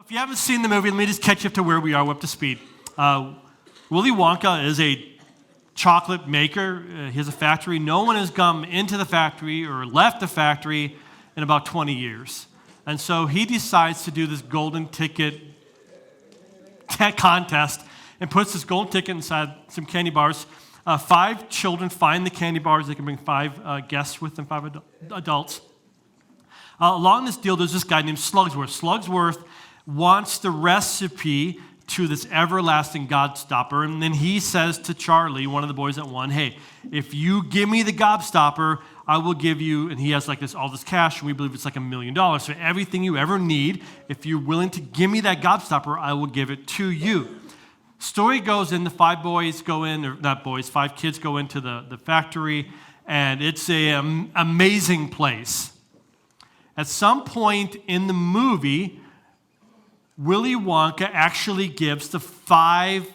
if you haven't seen the movie, let me just catch you up to where we are. We're up to speed. Willy Wonka is a chocolate maker. He has a factory. No one has come into the factory or left the factory in about 20 years. And so he decides to do this golden ticket contest and puts this golden ticket inside some candy bars. 5 children find the candy bars. They can bring 5 guests with them, 5 adults. Along this deal, there's this guy named Slugsworth. Slugsworth wants the recipe to this everlasting gobstopper, and then he says to Charlie, one of the boys that won, hey, if you give me the gobstopper, I will give you, and he has like all this cash, and we believe it's like $1 million. So everything you ever need, if you're willing to give me that gobstopper, I will give it to you. Story goes in, the 5 boys go in, or not boys, 5 kids go into the factory, and it's an amazing place. At some point in the movie, Willy Wonka actually gives the 5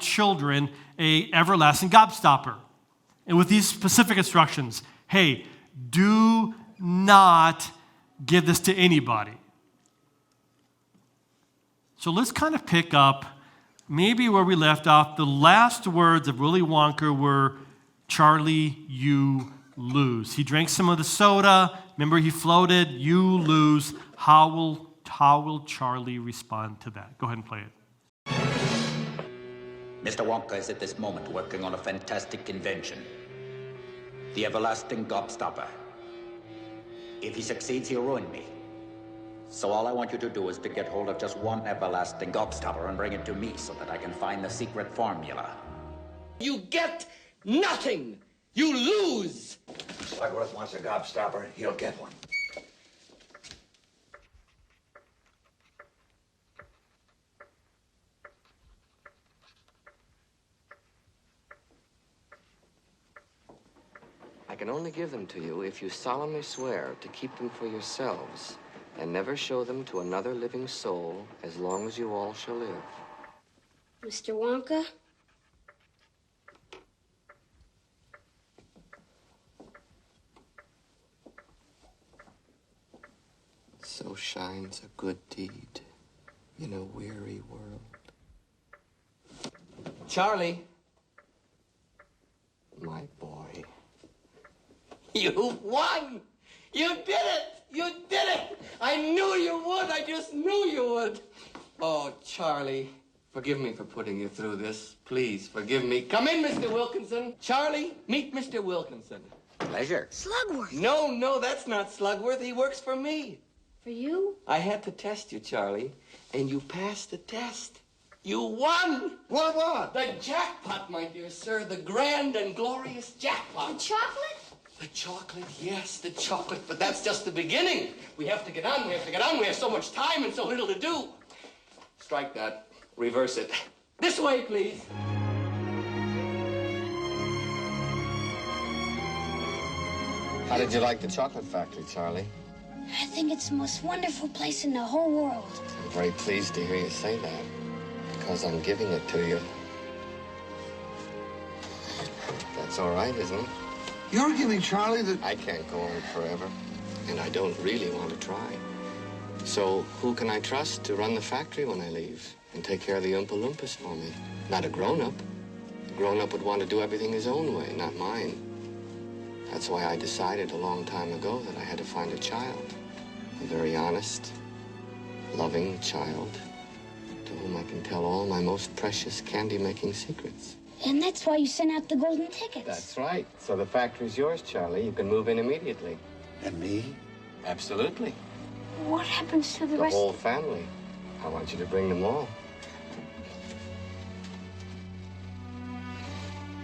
children a everlasting gobstopper. And with these specific instructions, hey, do not give this to anybody. So let's kind of pick up maybe where we left off. The last words of Willy Wonka were, Charlie, you lose. He drank some of the soda. Remember, he floated, you lose. How will Charlie respond to that? Go ahead and play it. Mr. Wonka is at this moment working on a fantastic invention. The everlasting gobstopper. If he succeeds, he'll ruin me. So all I want you to do is to get hold of just one everlasting gobstopper and bring it to me so that I can find the secret formula. You get nothing! You lose! Slugworth wants a gobstopper, he'll get one. I can only give them to you if you solemnly swear to keep them for yourselves and never show them to another living soul as long as you all shall live. Mr. Wonka? So shines a good deed in a weary world. Charlie. My boy. You won! You did it! You did it! I knew you would! I just knew you would! Oh, Charlie, forgive me for putting you through this. Please, forgive me. Come in, Mr. Wilkinson. Charlie, meet Mr. Wilkinson. Pleasure. Slugworth. No, that's not Slugworth. He works for me. For you? I had to test you, Charlie, and you passed the test. You won! What? The jackpot, my dear sir. The grand and glorious jackpot. The chocolate? The chocolate, yes, the chocolate. But that's just the beginning. We have to get on. We have so much time and so little to do. Strike that. Reverse it. This way, please. How did you like the chocolate factory, Charlie? I think it's the most wonderful place in the whole world. I'm very pleased to hear you say that, because I'm giving it to you. That's all right, isn't it? You're giving Charlie the... I can't go on forever, and I don't really want to try. So who can I trust to run the factory when I leave and take care of the Oompa Loompas for me? Not a grown-up. A grown-up would want to do everything his own way, not mine. That's why I decided a long time ago that I had to find a child. A very honest, loving child to whom I can tell all my most precious candy-making secrets. And that's why you sent out the golden tickets. That's right. So the factory's yours, Charlie. You can move in immediately. And me? Absolutely. What happens to the The rest? whole family. I want you to bring them all.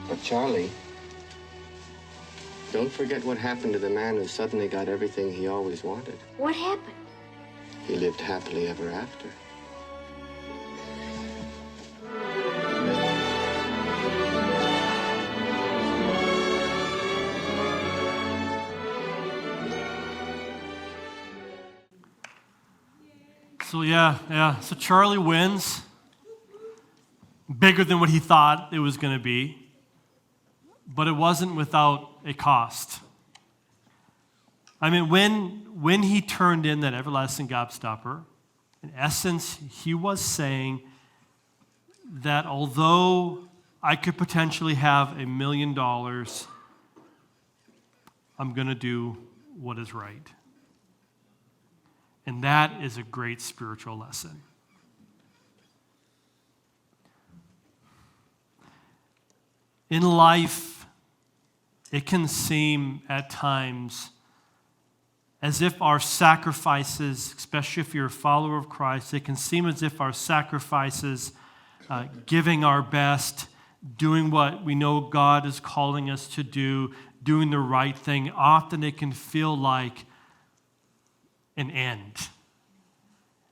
But Charlie, don't forget what happened to the man who suddenly got everything he always wanted. What happened? He lived happily ever after. So Charlie wins. Bigger than what he thought it was going to be. But it wasn't without a cost. I mean, when he turned in that everlasting gobstopper, In essence, he was saying that although I could potentially have $1 million, I'm going to do what is right. And that is a great spiritual lesson. In life, it can seem at times as if our sacrifices, especially if you're a follower of Christ, it can seem as if our sacrifices, giving our best, doing what we know God is calling us to do, doing the right thing, often it can feel like an end.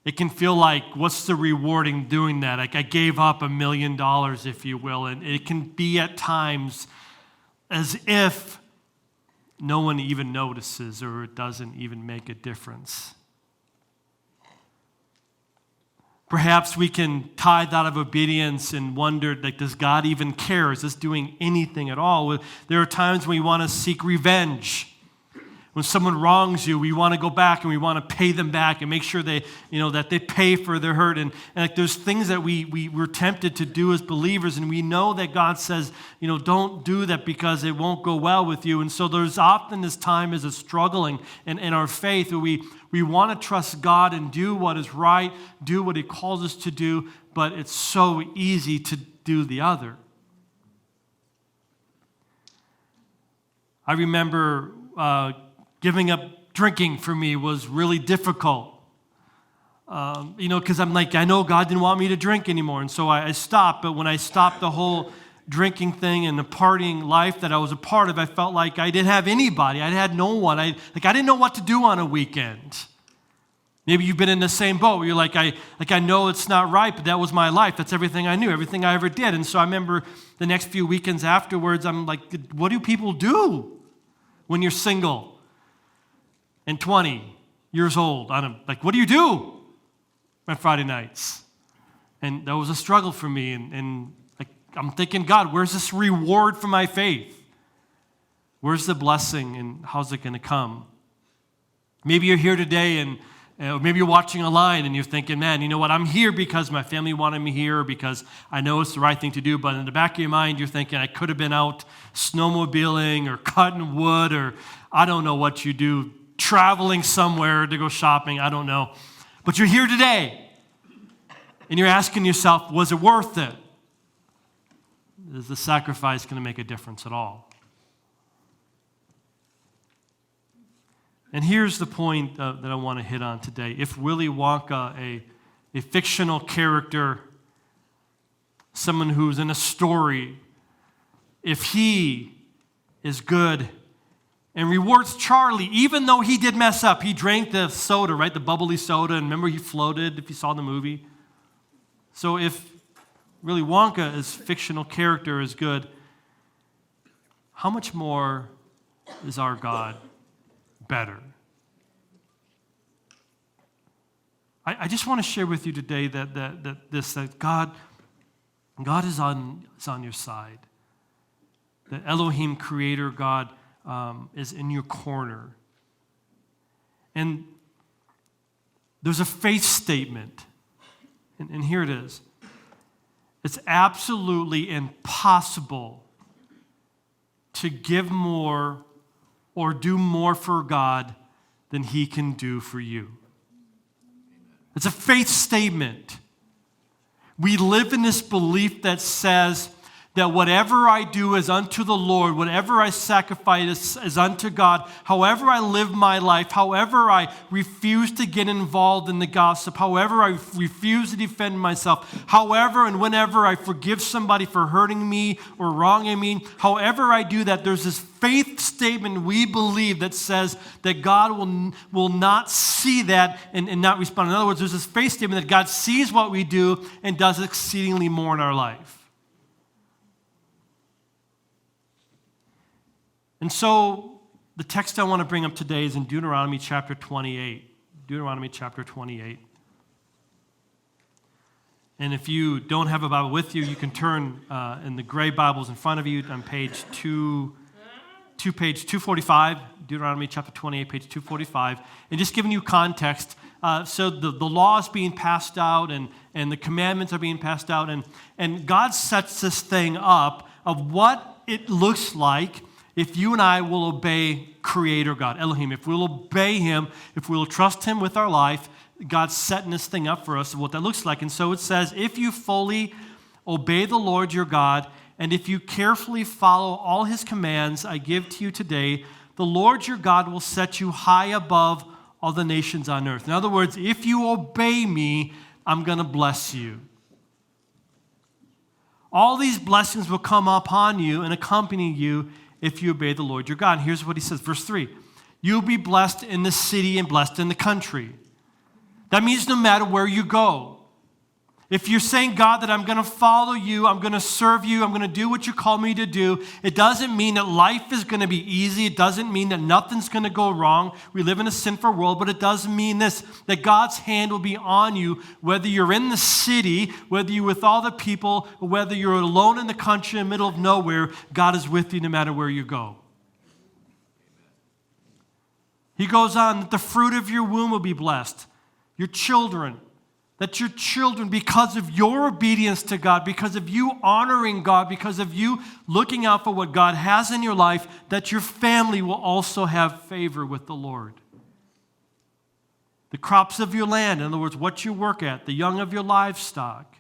It can feel like, what's the reward in doing that? Like I gave up $1 million, if you will, and it can be at times as if no one even notices or it doesn't even make a difference. Perhaps we can tithe out of obedience and wonder, like, does God even care? Is this doing anything at all? There are times when we want to seek revenge. When someone wrongs you, we want to go back and we want to pay them back and make sure they, that they pay for their hurt. And like there's things that we're tempted to do as believers, and we know that God says, don't do that because it won't go well with you. And so there's often this time as a struggling in our faith where we want to trust God and do what is right, do what He calls us to do, but it's so easy to do the other. I remember giving up drinking for me was really difficult. Because I'm like, I know God didn't want me to drink anymore. And so I stopped. But when I stopped the whole drinking thing and the partying life that I was a part of, I felt like I didn't have anybody. I had no one. I didn't know what to do on a weekend. Maybe you've been in the same boat where you're like, I know it's not right, but that was my life. That's everything I knew, everything I ever did. And so I remember the next few weekends afterwards, I'm like, what do people do when you're single and 20 years old? What do you do on Friday nights? And that was a struggle for me. And I'm thinking, God, where's this reward for my faith? Where's the blessing and how's it going to come? Maybe you're here today and maybe you're watching online and you're thinking, man, you know what? I'm here because my family wanted me here, because I know it's the right thing to do. But in the back of your mind, you're thinking, I could have been out snowmobiling or cutting wood, or I don't know what you do, traveling somewhere to go shopping, I don't know. But you're here today, and you're asking yourself, was it worth it? Is the sacrifice going to make a difference at all? And here's the point that I want to hit on today. If Willy Wonka, a fictional character, someone who's in a story, if he is good and rewards Charlie, even though he did mess up. He drank the soda, right? The bubbly soda. And remember, he floated, if you saw the movie. So if Willy Wonka, as fictional character, is good, how much more is our God better? I just want to share with you today that God is on your side. That Elohim, Creator God, is in your corner. And there's a faith statement, and here it is. It's absolutely impossible to give more or do more for God than He can do for you. It's a faith statement. We live in this belief that says that whatever I do is unto the Lord, whatever I sacrifice is unto God, however I live my life, however I refuse to get involved in the gossip, however I refuse to defend myself, however and whenever I forgive somebody for hurting me or wronging me, however I do that, there's this faith statement we believe that says that God will not see that and not respond. In other words, there's this faith statement that God sees what we do and does exceedingly more in our life. And so the text I want to bring up today is in Deuteronomy chapter 28. Deuteronomy chapter 28. And if you don't have a Bible with you, you can turn in the gray Bibles in front of you on page 2 to page 245, Deuteronomy chapter 28, page 245, and just giving you context. So the law is being passed out and the commandments are being passed out, and God sets this thing up of what it looks like if you and I will obey Creator God, Elohim. If we'll obey Him, if we'll trust Him with our life, God's setting this thing up for us of what that looks like. And so it says, if you fully obey the Lord your God, and if you carefully follow all His commands I give to you today, the Lord your God will set you high above all the nations on earth. In other words, if you obey me, I'm going to bless you. All these blessings will come upon you and accompany you if you obey the Lord your God. And here's what He says, verse 3. You'll be blessed in the city and blessed in the country. That means no matter where you go. If you're saying, God, that I'm going to follow you, I'm going to serve you, I'm going to do what you call me to do, it doesn't mean that life is going to be easy. It doesn't mean that nothing's going to go wrong. We live in a sinful world, but it does mean this, that God's hand will be on you, whether you're in the city, whether you're with all the people, or whether you're alone in the country in the middle of nowhere, God is with you no matter where you go. He goes on, that the fruit of your womb will be blessed. Your children, that your children, because of your obedience to God, because of you honoring God, because of you looking out for what God has in your life, that your family will also have favor with the Lord. The crops of your land, in other words, what you work at, the young of your livestock,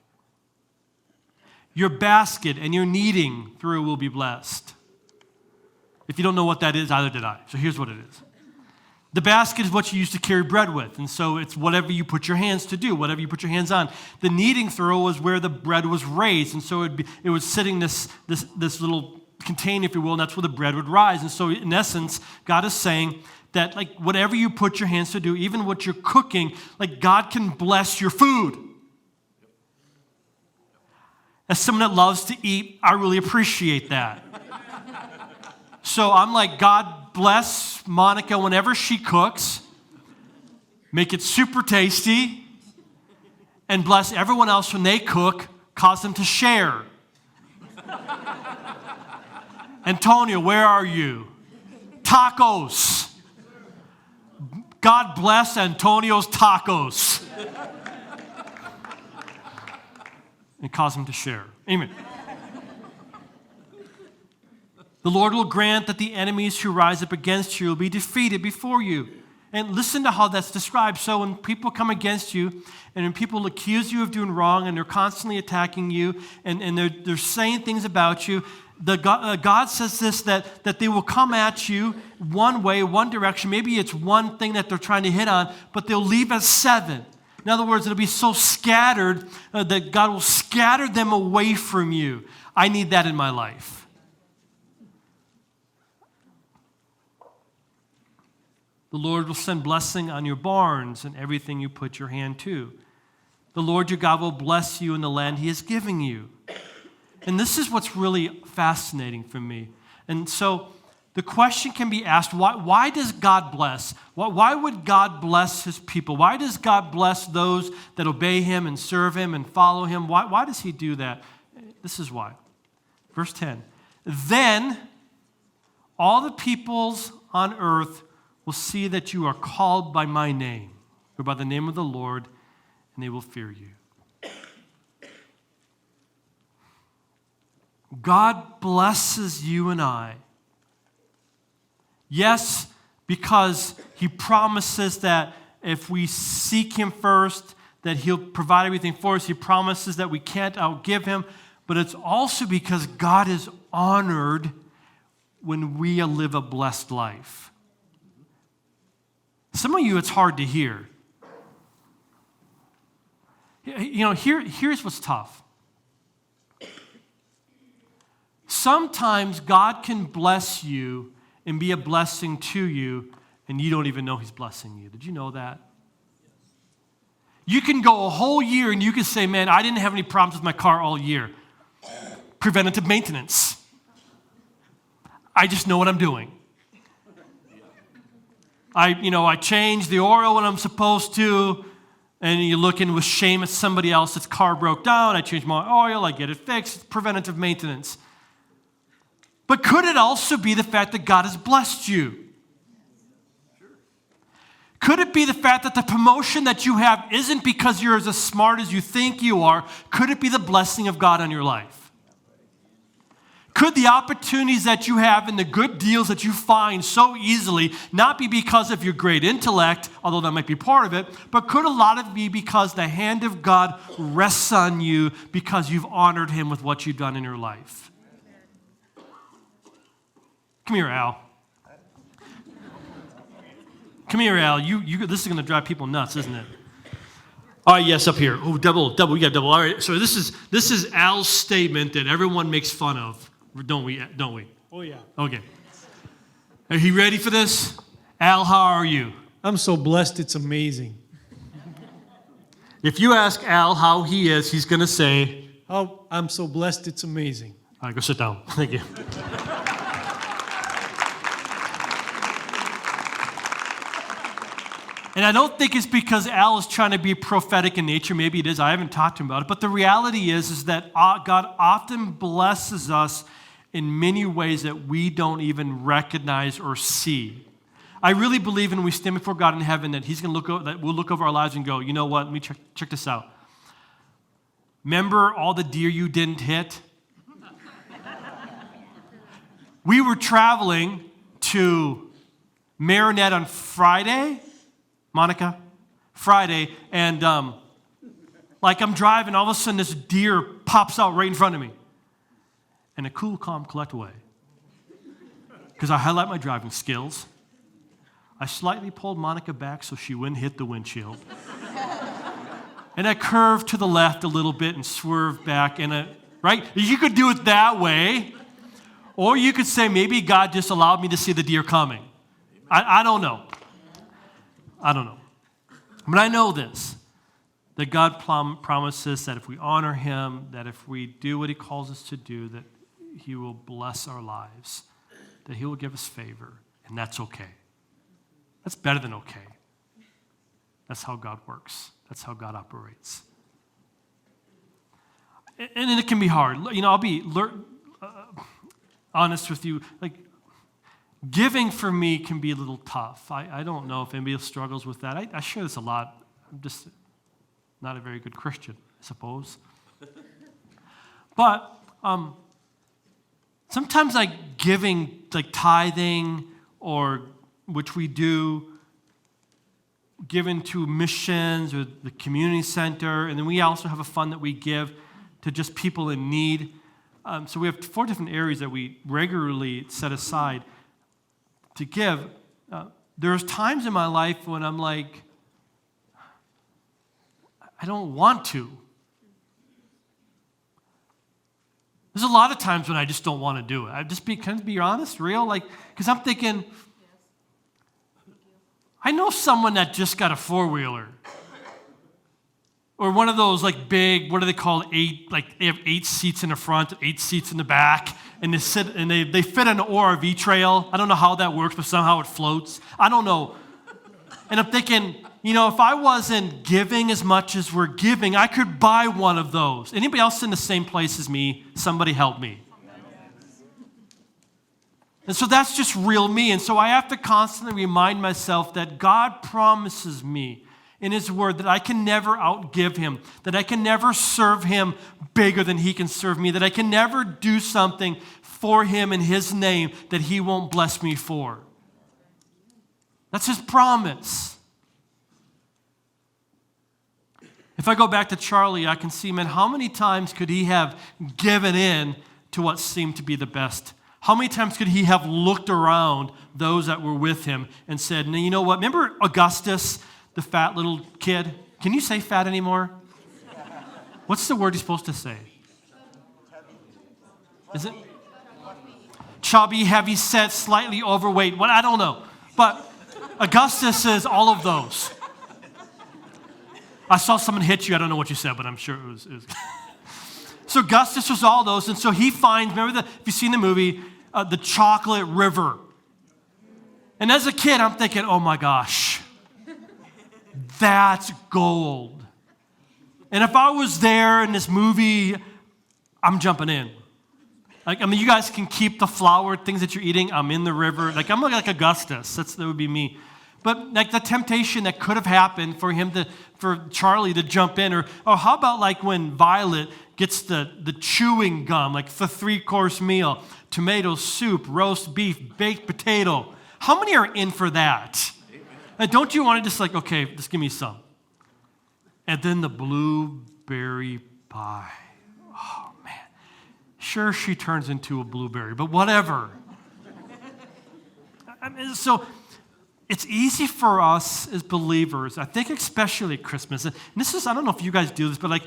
your basket and your kneading through will be blessed. If you don't know what that is, either did I. So here's what it is. The basket is what you used to carry bread with, and so it's whatever you put your hands to do, whatever you put your hands on. The kneading through was where the bread was raised, and so it was sitting this little container, if you will, and that's where the bread would rise. And so in essence, God is saying that like whatever you put your hands to do, even what you're cooking, like God can bless your food. As someone that loves to eat, I really appreciate that. So I'm like, God bless Monica whenever she cooks, make it super tasty, and bless everyone else when they cook, cause them to share. Antonio, where are you? Tacos. God bless Antonio's tacos. And cause them to share. Amen. The Lord will grant that the enemies who rise up against you will be defeated before you. And listen to how that's described. So when people come against you, and when people accuse you of doing wrong, and they're constantly attacking you, and they're saying things about you, God says this, that they will come at you one way, one direction. Maybe it's one thing that they're trying to hit on, but they'll leave as 7. In other words, it'll be so scattered that God will scatter them away from you. I need that in my life. The Lord will send blessing on your barns and everything you put your hand to. The Lord your God will bless you in the land He is giving you. And this is what's really fascinating for me. And so the question can be asked, why does God bless? Why would God bless His people? Why does God bless those that obey Him and serve Him and follow Him? Why does He do that? This is why. Verse 10. Then all the peoples on earth will see that you are called by my name, or by the name of the Lord, and they will fear you. God blesses you and I. Yes, because He promises that if we seek Him first, that He'll provide everything for us. He promises that we can't outgive Him, but it's also because God is honored when we live a blessed life. Some of you, it's hard to hear. You know, here's what's tough. Sometimes God can bless you and be a blessing to you, and you don't even know He's blessing you. Did you know that? You can go a whole year and you can say, man, I didn't have any problems with my car all year. Preventative maintenance. I just know what I'm doing. I change the oil when I'm supposed to, and you're looking with shame at somebody else that's car broke down. I change my oil, I get it fixed. It's preventative maintenance. But could it also be the fact that God has blessed you? Could it be the fact that the promotion that you have isn't because you're as smart as you think you are? Could it be the blessing of God on your life? Could the opportunities that you have and the good deals that you find so easily not be because of your great intellect, although that might be part of it, but could a lot of it be because the hand of God rests on you because you've honored him with what you've done in your life? Come here, Al. Come here, Al. This is going to drive people nuts, isn't it? All right, yes, up here. Oh, double. We got double. All right, so this is Al's statement that everyone makes fun of, don't we? Oh, yeah. Okay. Are you ready for this? Al, how are you? I'm so blessed, it's amazing. If you ask Al how he is, he's going to say, Oh, I'm so blessed, it's amazing. all right, go sit down. Thank you. And I don't think it's because Al is trying to be prophetic in nature. Maybe it is. I haven't talked to him about it. But the reality is that God often blesses us in many ways that we don't even recognize or see. I really believe when we stand before God in heaven that he's going to we'll look over our lives and go, you know what? Let me check this out. Remember all the deer you didn't hit? We were traveling to Marinette on Friday. Monica, Friday, and I'm driving, all of a sudden this deer pops out right in front of me. And a cool, calm, collect away. Because I highlight my driving skills. I slightly pulled Monica back so she wouldn't hit the windshield. And I curved to the left a little bit and swerved back. Right? You could do it that way. Or you could say, maybe God just allowed me to see the deer coming. I don't know. I don't know. But I know this, that God promises that if we honor him, that if we do what he calls us to do, that he will bless our lives, that he will give us favor, and that's okay. That's better than okay. That's how God works. That's how God operates. And it can be hard. I'll be honest with you. Giving for me can be a little tough. I don't know if anybody struggles with that. I share this a lot. I'm just not a very good Christian, I suppose. But sometimes giving, tithing, or which we do, given to missions or the community center, and then we also have a fund that we give to just people in need. So we have 4 different areas that we regularly set aside to give. There's times in my life when I'm like, I don't want to. There's a lot of times when I just don't want to do it. Can I be honest, real? Because I'm thinking, I know someone that just got a 4-wheeler. Or one of those big, what do they call 8? They have 8 seats in the front, 8 seats in the back, and they sit and they fit an ORV trail. I don't know how that works, but somehow it floats. I don't know. And I'm thinking, if I wasn't giving as much as we're giving, I could buy one of those. Anybody else in the same place as me? Somebody help me. And so that's just real me. And so I have to constantly remind myself that God promises me in his word that I can never outgive him, that I can never serve him bigger than he can serve me, that I can never do something for him in his name that he won't bless me for. That's his promise. If I go back to Charlie, I can see, man, how many times could he have given in to what seemed to be the best? How many times could he have looked around those that were with him and said, you know what, remember Augustus, the fat little kid? Can you say fat anymore? What's the word you're supposed to say? Is it? Chubby, heavy set, slightly overweight. What? I don't know. But Augustus is all of those. I saw someone hit you. I don't know what you said, but I'm sure it was. So Augustus was all those. And so he finds, if you've seen the movie, the chocolate river. And as a kid, I'm thinking, oh my gosh, that's gold. And if I was there in this movie, I'm jumping in. Like, I mean, you guys can keep the flour, things that you're eating. I'm in the river. Like, I'm like Augustus. That would be me. But like the temptation that could have happened for Charlie to jump in, or how about like when Violet gets the chewing gum, like the 3-course meal, tomato soup, roast beef, baked potato. How many are in for that? And don't you want to just like, okay, just give me some. And then the blueberry pie. Oh, man. Sure, she turns into a blueberry, but whatever. I mean, so it's easy for us as believers, I think especially at Christmas. And this is, I don't know if you guys do this, but like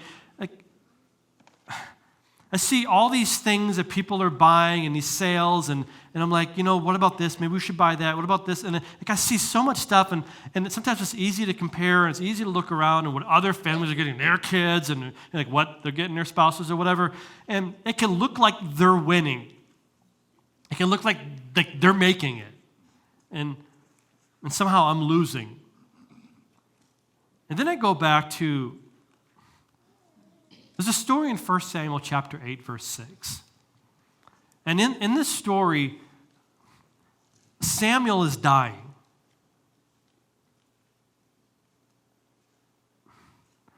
I see all these things that people are buying and these sales, and I'm like, what about this? Maybe we should buy that. What about this? And like I see so much stuff, and sometimes it's easy to compare, and it's easy to look around and what other families are getting their kids, and like what they're getting their spouses or whatever. And it can look like they're winning. It can look like they're making it. And somehow I'm losing. And then I go back to, there's a story in 1 Samuel chapter 8, verse 6. And in this story, Samuel is dying.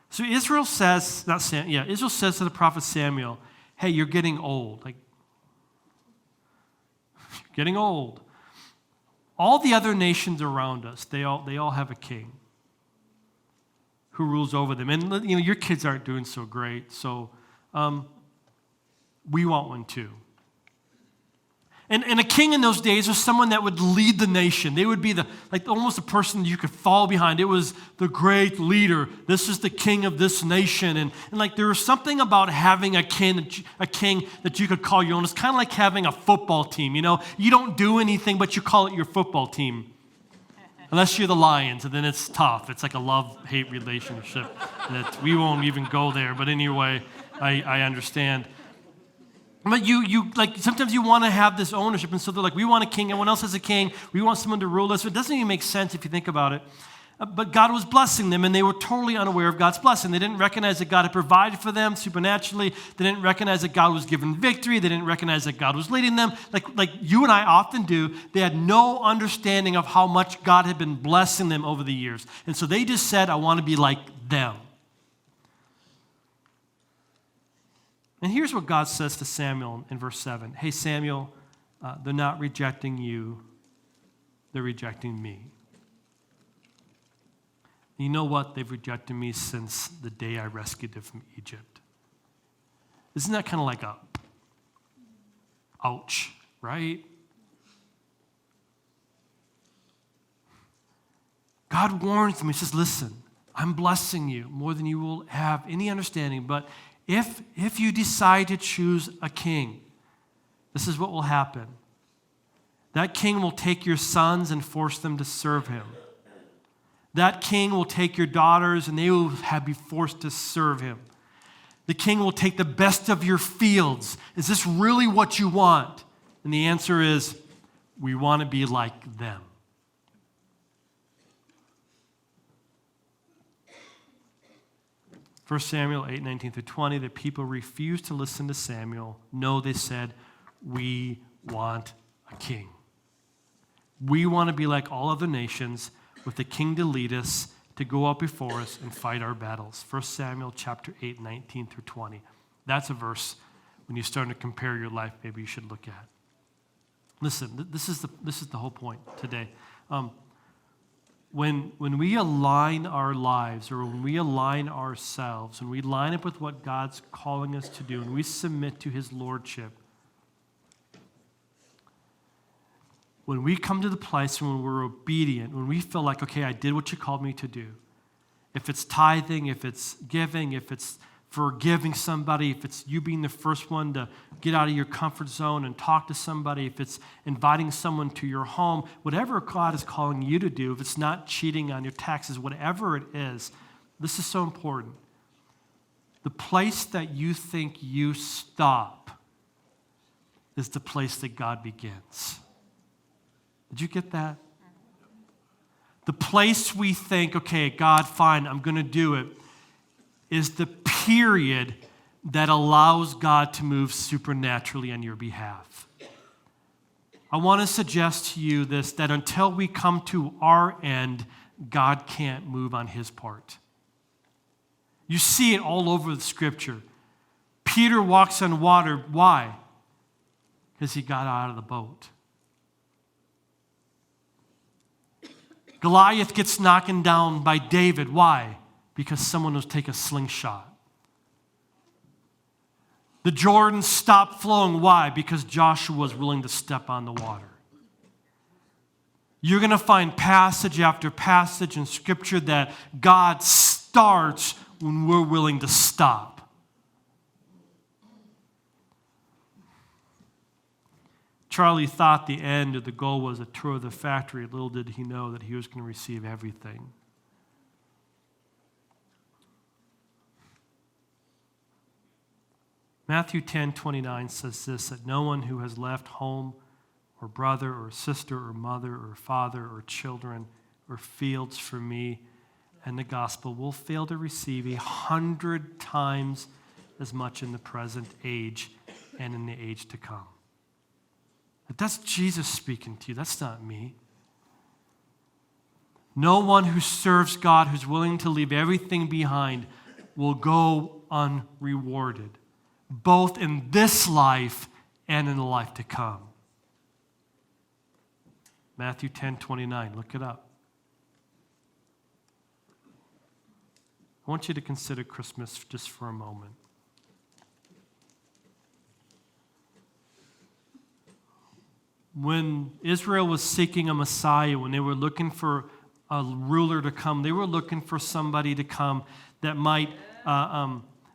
So Israel says to the prophet Samuel, hey, you're getting old. Like, you're getting old. All the other nations around us, they all have a king who rules over them. And your kids aren't doing so great, so we want one too. And a king in those days was someone that would lead the nation. They would be almost a person you could fall behind. It was the great leader. This is the king of this nation. And like there was something about having a king that you could call your own. It's kind of like having a football team. You don't do anything, but you call it your football team. Unless you're the Lions, and then it's tough. It's like a love-hate relationship. That we won't even go there. But anyway, I understand. But you like sometimes you want to have this ownership, and so they're like, we want a king. Everyone else has a king. We want someone to rule us. It doesn't even make sense if you think about it. But God was blessing them, and they were totally unaware of God's blessing. They didn't recognize that God had provided for them supernaturally. They didn't recognize that God was giving victory. They didn't recognize that God was leading them. Like you and I often do, they had no understanding of how much God had been blessing them over the years. And so they just said, I want to be like them. And here's what God says to Samuel in verse 7. Hey, Samuel, they're not rejecting you. They're rejecting me. You know what? They've rejected me since the day I rescued them from Egypt. Isn't that kind of like a ouch, right? God warns them. He says, listen, I'm blessing you more than you will have any understanding. But if you decide to choose a king, this is what will happen. That king will take your sons and force them to serve him. That king will take your daughters and they will be forced to serve him. The king will take the best of your fields. Is this really what you want? And the answer is, we want to be like them. First Samuel 8:19-20, the people refused to listen to Samuel. No, they said, we want a king. We want to be like all other nations, with a king to lead us, to go out before us and fight our battles. 1 Samuel chapter 8, 19-20. That's a verse when you're starting to compare your life, maybe you should look at. Listen, this is the whole point today. When we align our lives, or when we align ourselves, when we line up with what God's calling us to do, and we submit to his lordship, when we come to the place when we're obedient, when we feel like, okay, I did what you called me to do, if it's tithing, if it's giving, if it's forgiving somebody, if it's you being the first one to get out of your comfort zone and talk to somebody, if it's inviting someone to your home, whatever God is calling you to do, if it's not cheating on your taxes, whatever it is, this is so important. The place that you think you stop is the place that God begins. Did you get that? The place we think, okay, God, fine, I'm going to do it, is the period, that allows God to move supernaturally on your behalf. I want to suggest to you this, that until we come to our end, God can't move on his part. You see it all over the scripture. Peter walks on water. Why? Because he got out of the boat. Goliath gets knocked down by David. Why? Because someone was taking a slingshot. The Jordan stopped flowing. Why? Because Joshua was willing to step on the water. You're going to find passage after passage in Scripture that God starts when we're willing to stop. Charlie thought the end of the goal was a tour of the factory. Little did he know that he was going to receive everything. Matthew 10:29 says this, that no one who has left home or brother or sister or mother or father or children or fields for me and the gospel will fail to receive 100 times as much in the present age and in the age to come. But that's Jesus speaking to you. That's not me. No one who serves God, who's willing to leave everything behind, will go unrewarded, both in this life and in the life to come. Matthew 10:29, look it up. I want you to consider Christmas just for a moment. When Israel was seeking a Messiah, when they were looking for a ruler to come, they were looking for somebody to come that might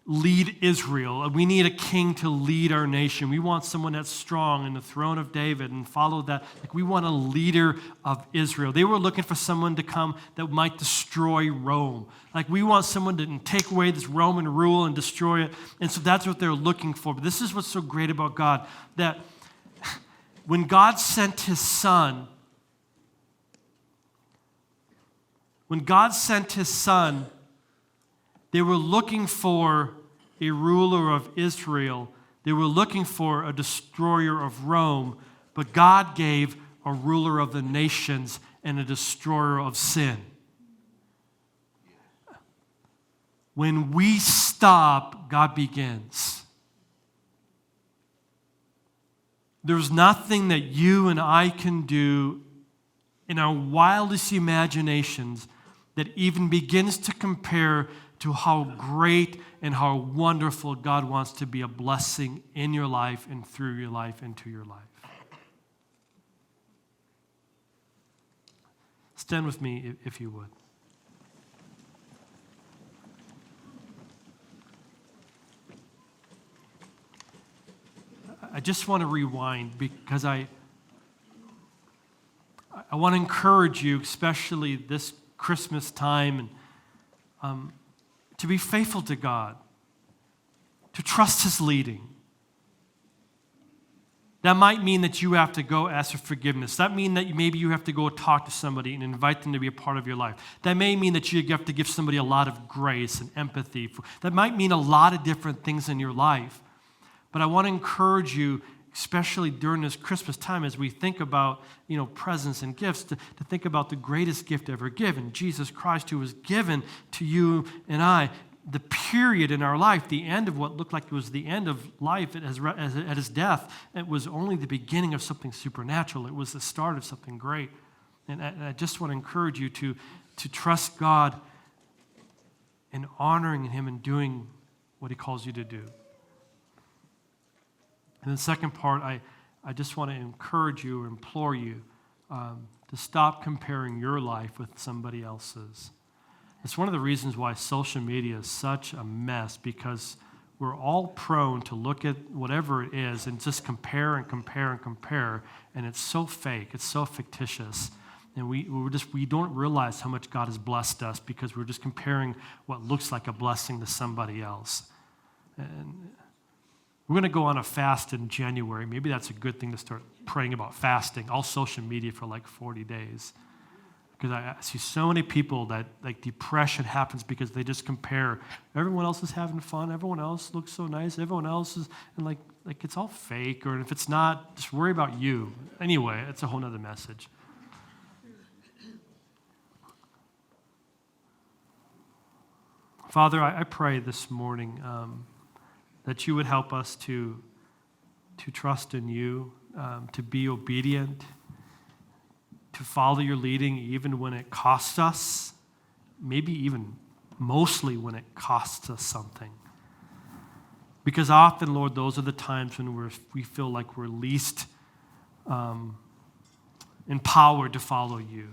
lead Israel. We need a king to lead our nation. We want someone that's strong in the throne of David and follow that. Like, we want a leader of Israel. They were looking for someone to come that might destroy Rome. Like, we want someone to take away this Roman rule and destroy it. And so that's what they're looking for. But this is what's so great about God, that when God sent his son, they were looking for a ruler of Israel. They were looking for a destroyer of Rome. But God gave a ruler of the nations and a destroyer of sin. When we stop, God begins. There's nothing that you and I can do in our wildest imaginations that even begins to compare to how great and how wonderful God wants to be a blessing in your life and through your life and to your life. Stand with me if you would. I just want to rewind because I want to encourage you, especially this Christmas time, and to be faithful to God, to trust his leading. That might mean that you have to go ask for forgiveness. That means that maybe you have to go talk to somebody and invite them to be a part of your life. That may mean that you have to give somebody a lot of grace and empathy. That might mean a lot of different things in your life. But I want to encourage you, especially during this Christmas time, as we think about, presents and gifts, to think about the greatest gift ever given, Jesus Christ, who was given to you and I. The period in our life, the end of what looked like it was the end of life at his death, it was only the beginning of something supernatural. It was the start of something great. And I just want to encourage you to trust God in honoring him and doing what he calls you to do. And the second part, I just want to encourage you or implore you to stop comparing your life with somebody else's. It's one of the reasons why social media is such a mess, because we're all prone to look at whatever it is and just compare and compare and compare, and it's so fake, it's so fictitious. And we don't realize how much God has blessed us because we're just comparing what looks like a blessing to somebody else. And we're going to go on a fast in January. Maybe that's a good thing to start praying about fasting, all social media for like 40 days. Because I see so many people that like depression happens because they just compare. Everyone else is having fun. Everyone else looks so nice. Everyone else is, and like it's all fake. Or if it's not, just worry about you. Anyway, it's a whole nother message. Father, I pray this morning that you would help us to trust in you, to be obedient, to follow your leading even when it costs us, maybe even mostly when it costs us something. Because often, Lord, those are the times when we feel like we're least empowered to follow you.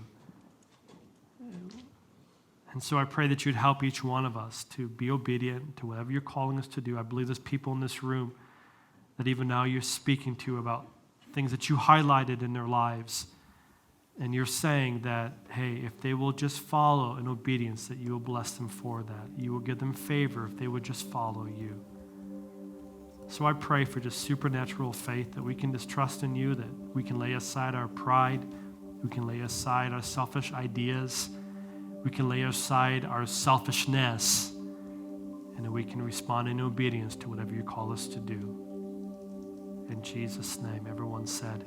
And so I pray that you'd help each one of us to be obedient to whatever you're calling us to do. I believe there's people in this room that even now you're speaking to about things that you highlighted in their lives. And you're saying that, hey, if they will just follow in obedience, that you will bless them for that. You will give them favor if they would just follow you. So I pray for just supernatural faith, that we can just trust in you, that we can lay aside our pride, we can lay aside our selfish ideas, we can lay aside our selfishness, and that we can respond in obedience to whatever you call us to do. In Jesus' name, everyone said,